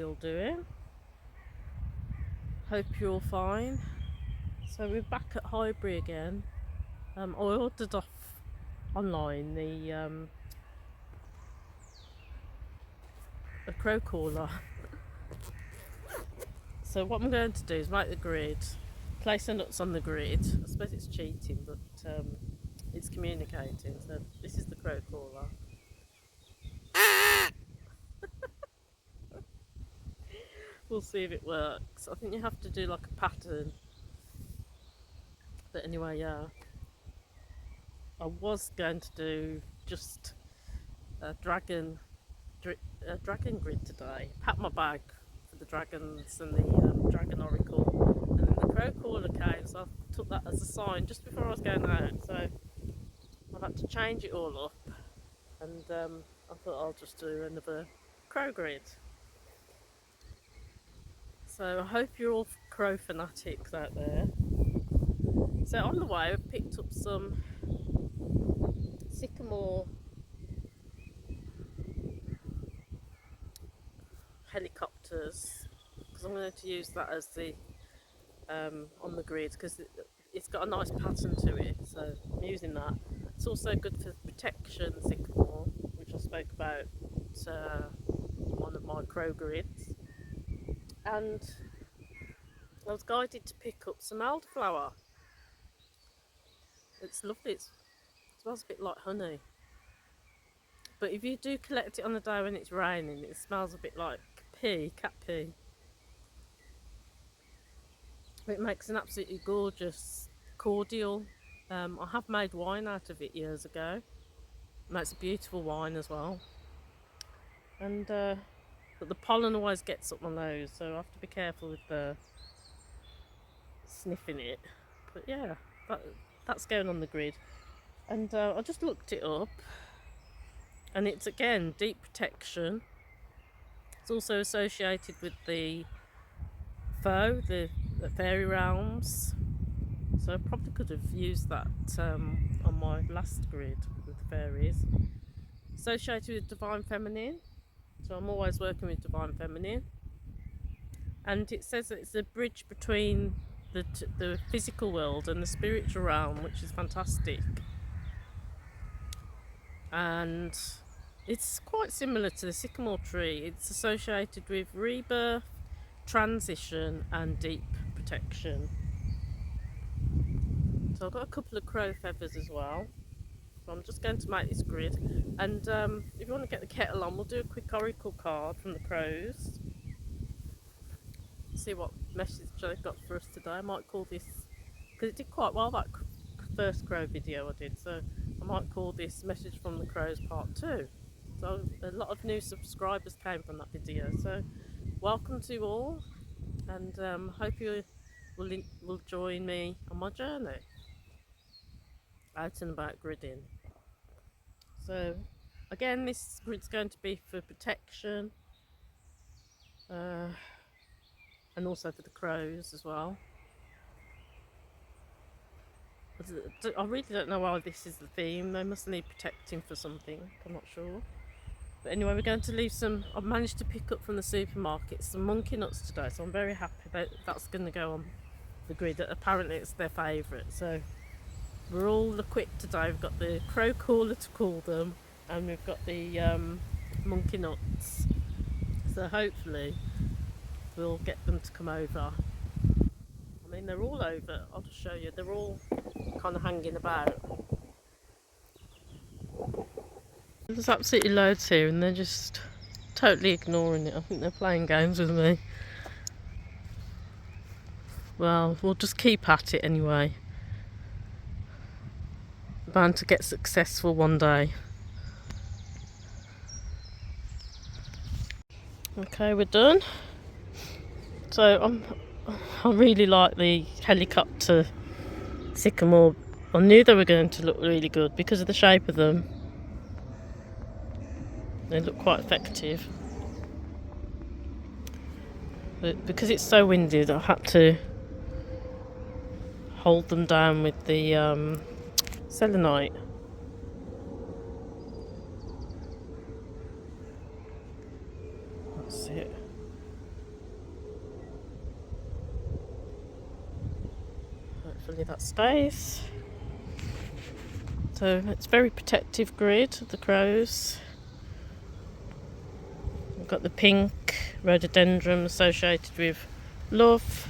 all doing? Hope you're all fine. So we're back at Highbury again. I ordered off online the crow caller. So what I'm going to do is make the grid, place the nuts on the grid. I suppose it's cheating, but it's communicating. So this is the crow caller. We'll see if it works. I think you have to do like a pattern. But anyway, yeah. I was going to do just a dragon grid today. Pack my bag for the dragons and the dragon oracle, and then the crow caller came, so I took that as a sign just before I was going out. So I've had to change it all up, and I thought I'll just do another crow grid. So I hope you're all crow fanatics out there. So on the way I've picked up some sycamore helicopters, because I'm going to use that as the on the grid, because it's got a nice pattern to it, so I'm using that. It's also good for protection, sycamore, which I spoke about one of my crow grids. And I was guided to pick up some elderflower. It's lovely, it smells a bit like honey. But if you do collect it on the day when it's raining, it smells a bit like pea, cat pea. It makes an absolutely gorgeous cordial. I have made wine out of it years ago. Makes a beautiful wine as well. And but the pollen always gets up my nose, so I have to be careful with the sniffing it. But yeah, that's going on the grid. And I just looked it up, and it's again deep protection. It's also associated with the foe, the fairy realms. So I probably could have used that on my last grid with the fairies. Associated with divine feminine, so I'm always working with divine feminine. And it says that it's a bridge between the physical world and the spiritual realm, which is fantastic. And it's quite similar to the sycamore tree. It's associated with rebirth, transition and deep protection. So I've got a couple of crow feathers as well. So I'm just going to make this grid. And if you want to get the kettle on, we'll do a quick oracle card from the crows. See what message they've got for us today. I might call this, because it did quite well, that first crow video I did, so I might call this Message from the Crows Part 2. So a lot of new subscribers came from that video, so welcome to all, and hope you will join me on my journey out and about gridding. So again, this grid's going to be for protection, and also for the crows as well. I really don't know why this is the theme. They must need protecting for something, I'm not sure. But anyway, we're going to leave some. I've managed to pick up from the supermarket some monkey nuts today, so I'm very happy that that's going to go on the grid. Apparently it's their favourite, so we're all equipped today. We've got the crow caller to call them, and we've got the monkey nuts, so hopefully we'll get them to come over. I mean, they're all over. I'll just show you. They're all kind of hanging about. There's absolutely loads here, and they're just totally ignoring it. I think they're playing games with me. Well, we'll just keep at it anyway. Bound to get successful one day. Okay, we're done. So I really like the helicopter sycamore. I knew they were going to look really good because of the shape of them. They look quite effective. But because it's so windy, I had to hold them down with the selenite. That's it. hopefully that stays. So it's very protective grid of the crows. We've got the pink rhododendron associated with love.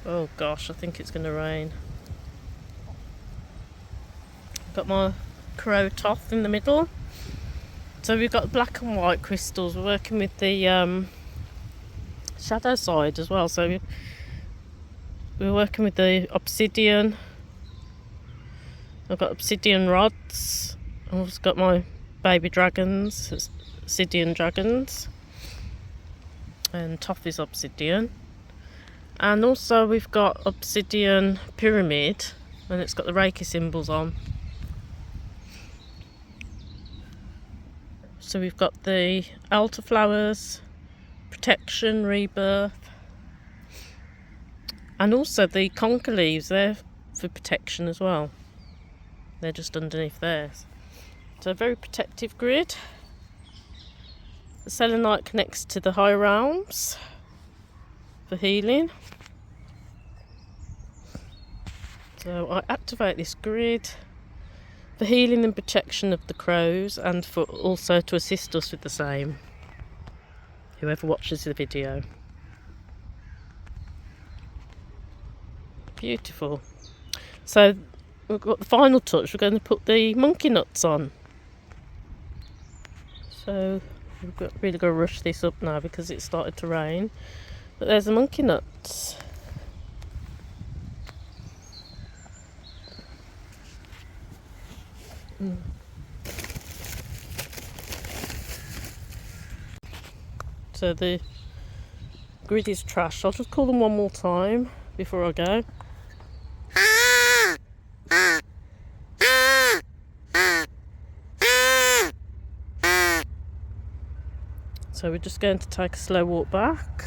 Oh gosh, I think it's going to rain. Got my crow toth in the middle. So we've got black and white crystals. We're working with the shadow side as well. So we're working with the obsidian. I've got obsidian rods. I've also got my baby dragons, obsidian dragons, and toff is obsidian. And also we've got obsidian pyramid, and it's got the Reiki symbols on. So we've got the altar flowers, protection, rebirth, and also the conker leaves there for protection as well. They're just underneath theirs. So a very protective grid. The selenite connects to the higher realms for healing. So I activate this grid for healing and protection of the crows, and for also to assist us with the same, whoever watches the video. Beautiful. So we've got the final touch. We're going to put the monkey nuts on. So we've really got to rush this up now because it started to rain. But there's the monkey nuts. So the grid is trash. I'll just call them one more time before I go. So we're just going to take a slow walk back.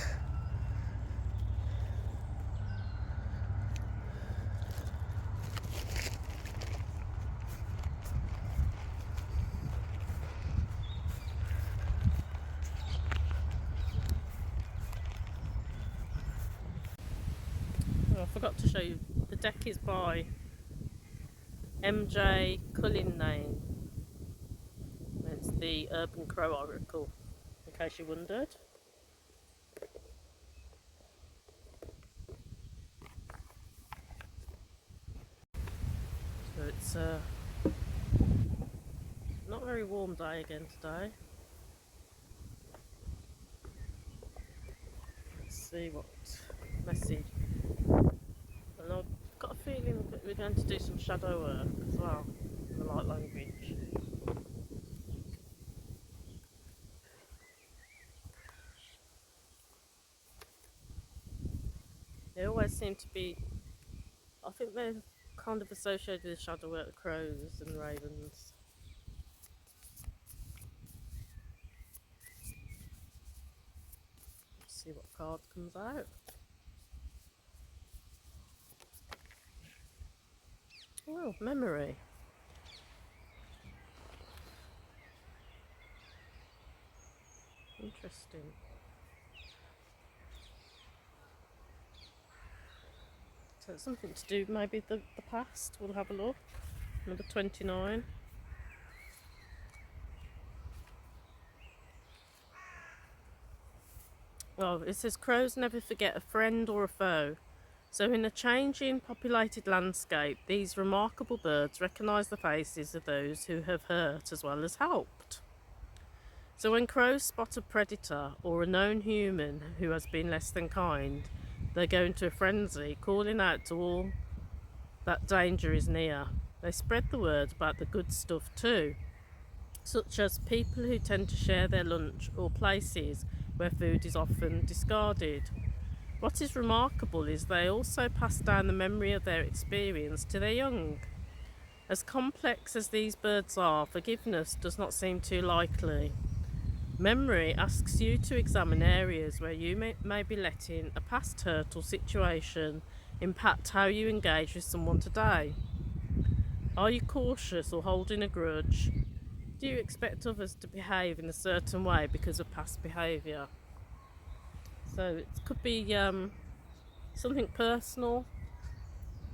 I forgot to show you, the deck is by MJ Cullinane. It's the Urban Crow Oracle, in case you wondered. So it's not a very warm day again today. Let's see what message. And I've got a feeling that we're going to do some shadow work as well, the light language. They always seem to be, I think they're kind of associated with shadow work, crows and ravens. Let's see what card comes out. Oh, memory. Interesting. So it's something to do maybe the past. We'll have a look. Number 29. Well, it says crows never forget a friend or a foe. So in a changing populated landscape, these remarkable birds recognise the faces of those who have hurt as well as helped. So when crows spot a predator or a known human who has been less than kind, they go into a frenzy, calling out to all that danger is near. They spread the word about the good stuff too, such as people who tend to share their lunch or places where food is often discarded. What is remarkable is they also pass down the memory of their experience to their young. As complex as these birds are, forgiveness does not seem too likely. Memory asks you to examine areas where you may be letting a past hurt or situation impact how you engage with someone today. Are you cautious or holding a grudge? Do you expect others to behave in a certain way because of past behaviour? So it could be something personal,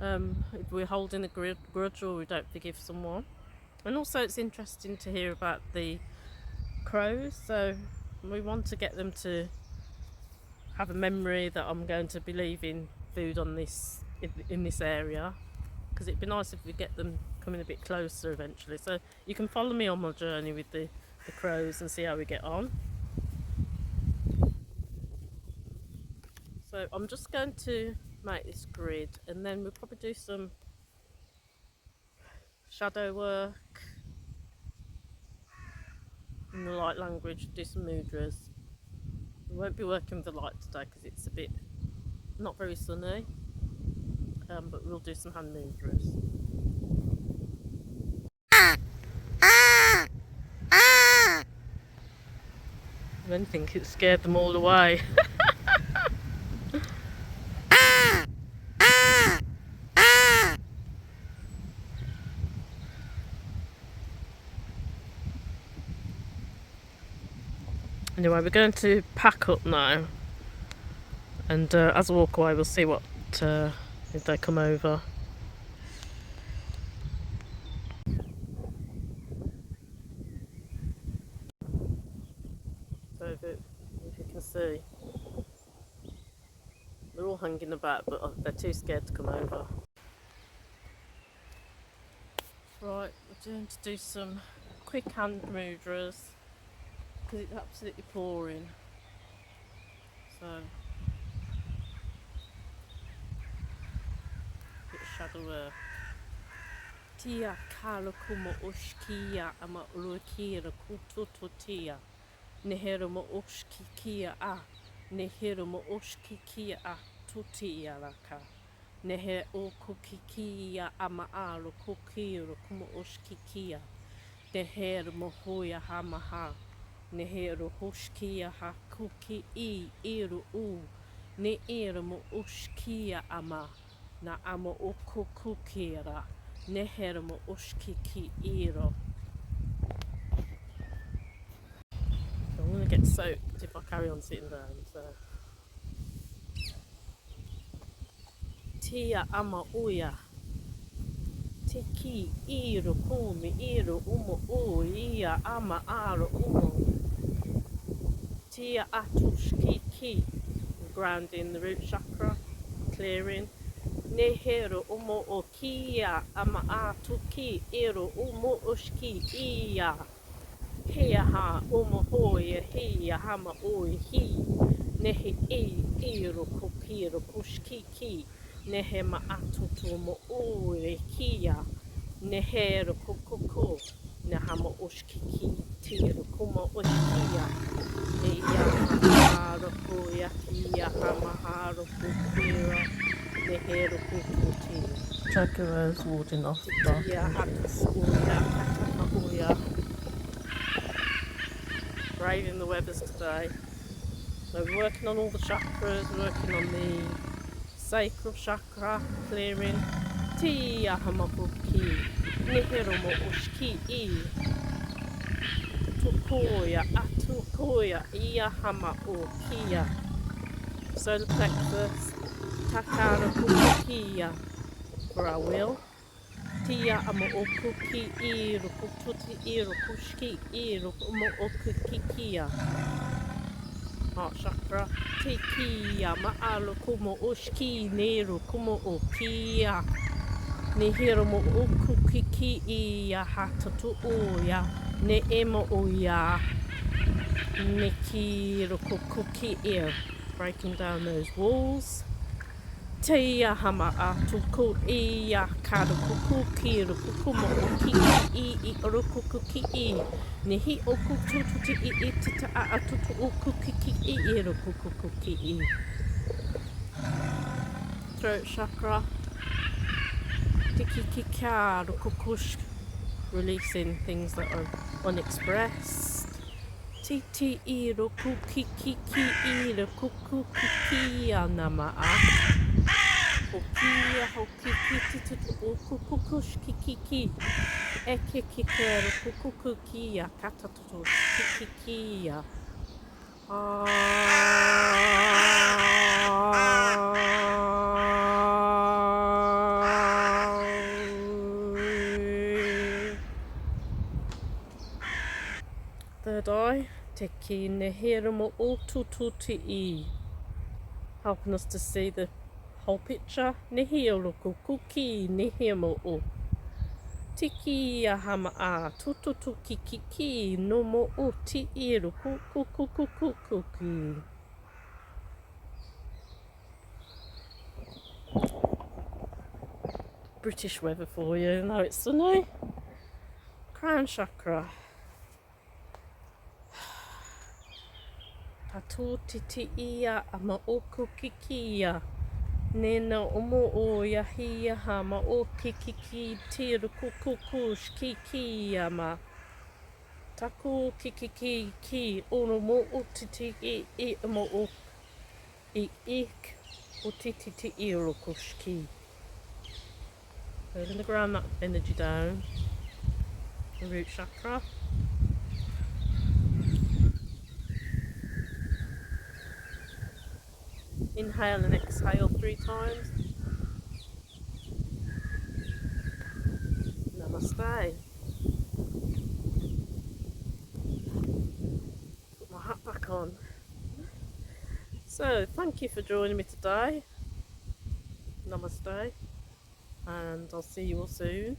if we're holding a grudge or we don't forgive someone. And also it's interesting to hear about the crows, so we want to get them to have a memory that I'm going to be leaving food on this in this area, because it'd be nice if we get them coming a bit closer eventually. So you can follow me on my journey with the crows and see how we get on. So I'm just going to make this grid, and then we'll probably do some shadow work in the light language, do some mudras. We won't be working with the light today because it's a bit not very sunny, but we'll do some hand mudras. If anything, it scared them all away. Anyway, we're going to pack up now, and as I walk away we'll see what if they come over. So if you can see, they're all hanging about, but they're too scared to come over. Right, we're going to do some quick hand mudras because it's absolutely pouring. So, bit of shadow work. Tia kala kuma ushkia ama urukira kutututia. Nehero mo ushkikia a. Nehero mo ushkikia a tutia laka. Nehe o kukikia ama alo kukiro kuma ushkikia. Nehero mo hoya hamaha. Nehero hushkia ha kuki I iru u. Ne ero mo ushkia ama. Na ama o kukukira. Nehero mo ushkiki iro. I'm going to get soaked if I carry on sitting down. So. Tia ama uya. Tiki iro kumi iro umo u ia ama aro umo. Tia atushkiki. Grounding the root chakra. Clearing. Nehero umo o kia ama atuki iro umo ushki ia. Hea ha umo hoia hea hama oi hi. Nehe iro kukiro kushkiki. Nehe ma atutu mo oi kia. Nehero kukuku. Nehama ushkiki tiro kuma ushkia. Neia hama hoia hea hama haro kukira. Nehero kukuti. Jaguar's warding off the braving the weathers today. So we're working on all the chakras, working on the sacral chakra, clearing. Tia hamabuki, nehero mo ushki I. Tukoya, atukoya, ia hama o kia. Solar plexus, takara kukia. For our will. Tia ama o kuki iro, kututi iro, kushki iro, umo o kukikia. Heart chakra. Tikia maalo kumo ushki nero kumo o kia. Nehiro mo o kukiki ia hatatu oya. Ne emo oya. Nekiro kukuki iro. Breaking down those walls. Tia hama a tuku ia kara kuku kiro kukumo o kiki I oro kukuki I. Nehi o kutututi I tita a atutu o kukiki I iro kukuki I. Throat chakra. Tiki karo kukush. Releasing things that are unexpressed. Titi iro kukiki iro kukuki anama a. Hokia hokiki tutu okukukush kikiki. Eke kikero kukukukia katatutu kikikia. third eye. Te ki nehira mo o tututi. Helping us to see the whole picture. Nehia loko kuki nehia mo o. Tiki a hama a tututu ki no mo o ti iru kuki. British weather for you. Now it's sunny. Crown chakra. Tato titi ia ama o kukikia. Nena omo o yahi aha ma o kikiki tiru kukukush kiki ama. Taku kikiki ki ono mo o titi I mo o ik o titi iro kush ki. Holding the ground that energy down. The root chakra. Inhale and exhale 3 times. Namaste. Put my hat back on. So, thank you for joining me today. Namaste. And I'll see you all soon.